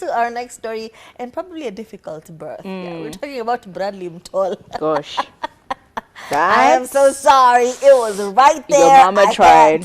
to our next story, and probably a difficult birth. Yeah, we're talking about Bradley Mtall. Gosh. I am so sorry. It was right there. Your mama tried.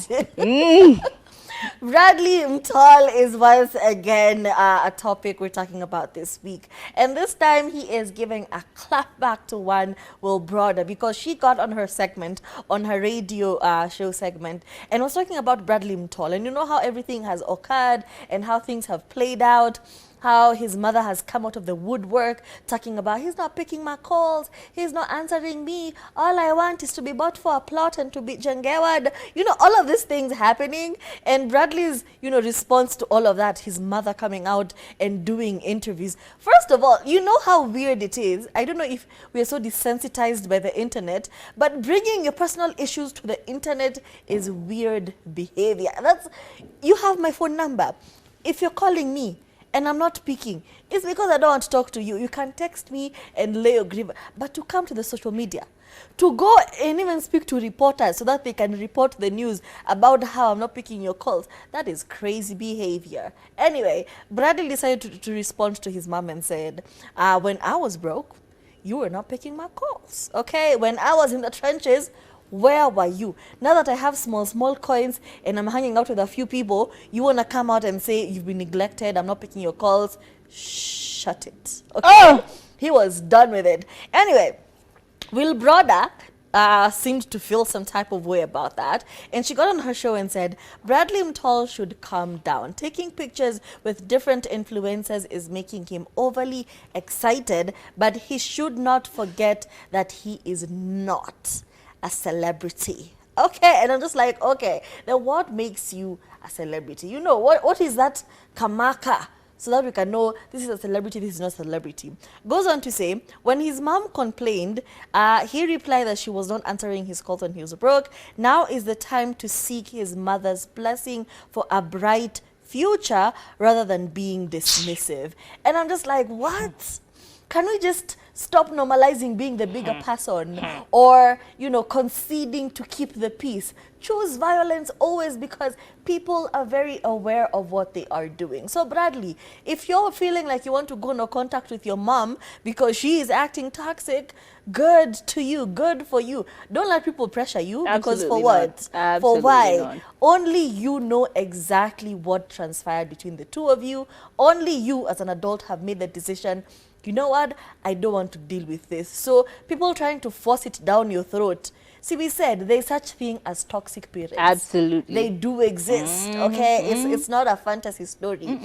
Bradley Mtall is once again a topic we're talking about this week. And this time he is giving a clap back to one Wilbroda, because she got on her segment, on her radio show segment, and was talking about Bradley Mtall. And you know how everything has occurred and how things have played out. How his mother has come out of the woodwork talking about, he's not picking my calls, he's not answering me, all I want is to be bought for a plot and to be jangewad. You know, all of these things happening, and Bradley's, you know, response to all of that, his mother coming out and doing interviews. First of all, you know how weird it is. I don't know if we are so desensitized by the internet, but bringing your personal issues to the internet is weird behavior. You have my phone number. If you're calling me and I'm not picking, it's because I don't want to talk to you. You can text me and lay your grievance. But to come to the social media, to go and even speak to reporters so that they can report the news about how I'm not picking your calls, that is crazy behavior. Anyway, Bradley decided to respond to his mom and said, when I was broke, you were not picking my calls. Okay, when I was in the trenches, where were you? Now that I have small coins and I'm hanging out with a few people, you want to come out and say you've been neglected, I'm not picking your calls? Shut it. Okay? Oh! He was done with it. Anyway, Wilbroda seemed to feel some type of way about that, and she got on her show and said Bradley Mtall should calm down. Taking pictures with different influencers is making him overly excited, but he should not forget that he is not a celebrity. Okay, and I'm just like, okay, then what makes you a celebrity? You know, what is that kamaka? So that we can know this is a celebrity, this is not a celebrity. Goes on to say, when his mom complained, he replied that she was not answering his calls when he was broke. Now is the time to seek his mother's blessing for a bright future rather than being dismissive. And I'm just like, what? Can we just stop normalizing being the bigger person, or, you know, conceding to keep the peace? Choose violence always, because people are very aware of what they are doing. So Bradley, if you're feeling like you want to go no contact with your mom because she is acting toxic, good to you, good for you. Don't let people pressure you. Absolutely, because for what? For why? Not. Only you know exactly what transpired between the two of you. Only you as an adult have made the decision, you know what, I don't want to deal with this. So people trying to force it down your throat. See, we said there's such thing as toxic parents. Absolutely. They do exist, okay? It's not a fantasy story.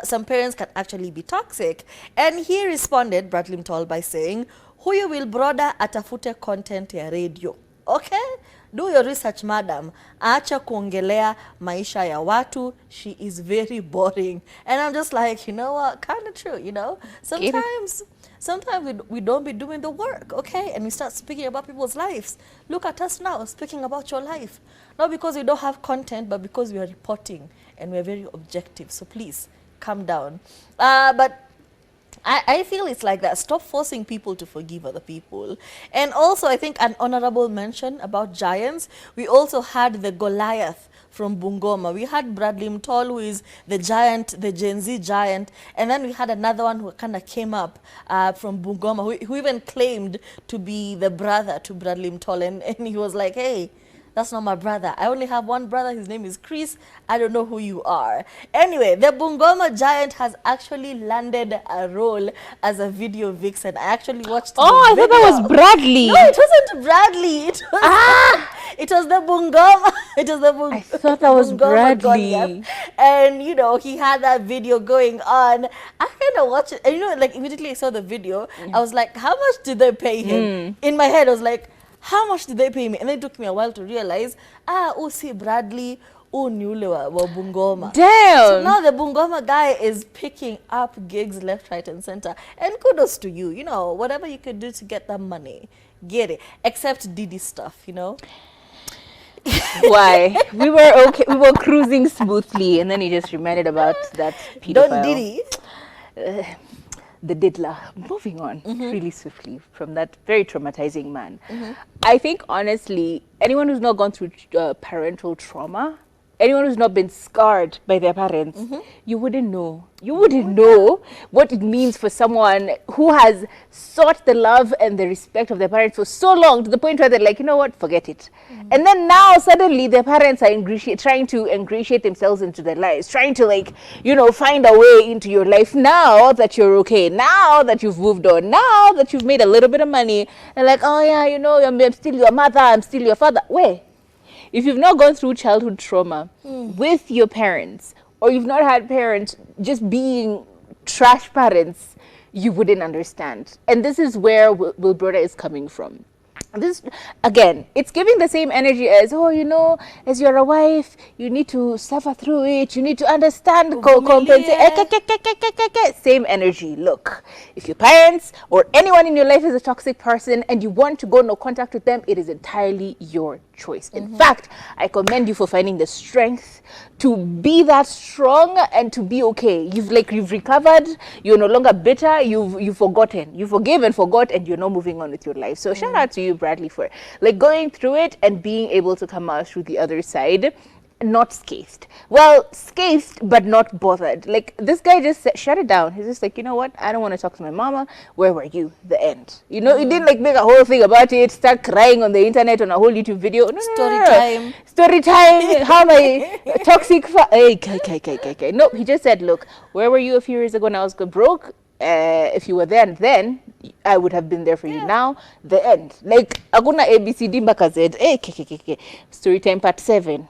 Some parents can actually be toxic. And he responded, Bradley Mtall, by saying, huyu Wilbroda atafute content ya radio. Okay? Do your research, madam. Acha kuongelea maisha ya watu. She is very boring. And I'm just like, you know what? Kind of true, you know? Sometimes we don't be doing the work, okay? And we start speaking about people's lives. Look at us now, speaking about your life. Not because we don't have content, but because we are reporting and we're very objective. So please, calm down. But I feel it's like that. Stop forcing people to forgive other people. And also, I think an honorable mention about giants. We also had the Goliath from Bungoma. We had Bradley Mtall, who is the giant, the Gen Z giant. And then we had another one who kind of came up from Bungoma, who even claimed to be the brother to Bradley Mtall. And he was like, hey, that's not my brother. I only have one brother. His name is Chris. I don't know who you are. Anyway, the Bungoma giant has actually landed a role as a video vixen. I actually watched the video. I thought that was Bradley. No, it wasn't Bradley. It was, it was the Bungoma. It was the Bungoma. I thought that was Bradley. Goliath. And, you know, he had that video going on. I kind of watched it. And, you know, like, immediately I saw the video. I was like, how much did they pay him? In my head, I was like, how much did they pay me? And then it took me a while to realize, see Bradley, Nyule wa Bungoma. Damn! So now the Bungoma guy is picking up gigs left, right, and center. And kudos to you. You know, whatever you could do to get that money, get it. Except Diddy stuff, you know? Why? We were okay. We were cruising smoothly, and then he just reminded about that pedophile. Don't Diddy. The diddler. Moving on really swiftly from that very traumatizing man. I think, honestly, anyone who's not gone through parental trauma anyone who's not been scarred by their parents, you wouldn't know. You wouldn't know what it means for someone who has sought the love and the respect of their parents for so long, to the point where they're like, you know what, forget it. And then now suddenly their parents are trying to ingratiate themselves into their lives, trying to, like, you know, find a way into your life now that you're okay, now that you've moved on, now that you've made a little bit of money. And like, oh yeah, you know, I'm still your mother, I'm still your father. Where? If you've not gone through childhood trauma with your parents, or you've not had parents just being trash parents, you wouldn't understand. And this is where Wilbroda is coming from. This, again, it's giving the same energy as, oh, you know, as you're a wife, you need to suffer through it, you need to understand, compensate. Same energy. Look, if your parents or anyone in your life is a toxic person and you want to go no contact with them, it is entirely your choice. In fact, I commend you for finding the strength to be that strong and to be okay. You've recovered, you're no longer bitter, you've forgotten, you forgive and forgot, and you're not moving on with your life. So shout out to you, Bradley, for like going through it and being able to come out through the other side not scathed. Well, scathed, but not bothered. Like, this guy just shut it down. He's just like, you know what? I don't want to talk to my mama. Where were you? The end. You know, he didn't like make a whole thing about it, start crying on the internet on a whole YouTube video. No, Story time. How my toxic Nope, he just said, look, where were you a few years ago when I was broke? If you were there then I would have been there for you now. The end. Like, aguna ABCD mpaka Z. Story time part 7.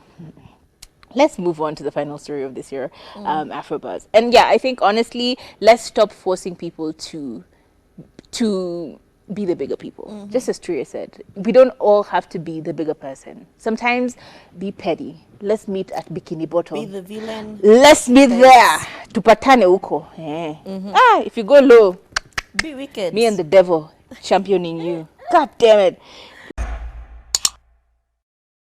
Let's move on to the final story of this year, Afrobuzz. And yeah, I think honestly, let's stop forcing people to be the bigger people. Just as Tria said, we don't all have to be the bigger person. Sometimes be petty. Let's meet at Bikini Bottom. Be the villain. Let's meet there. Tupatane uko. If you go low, be wicked. Me and the devil championing you. God damn it.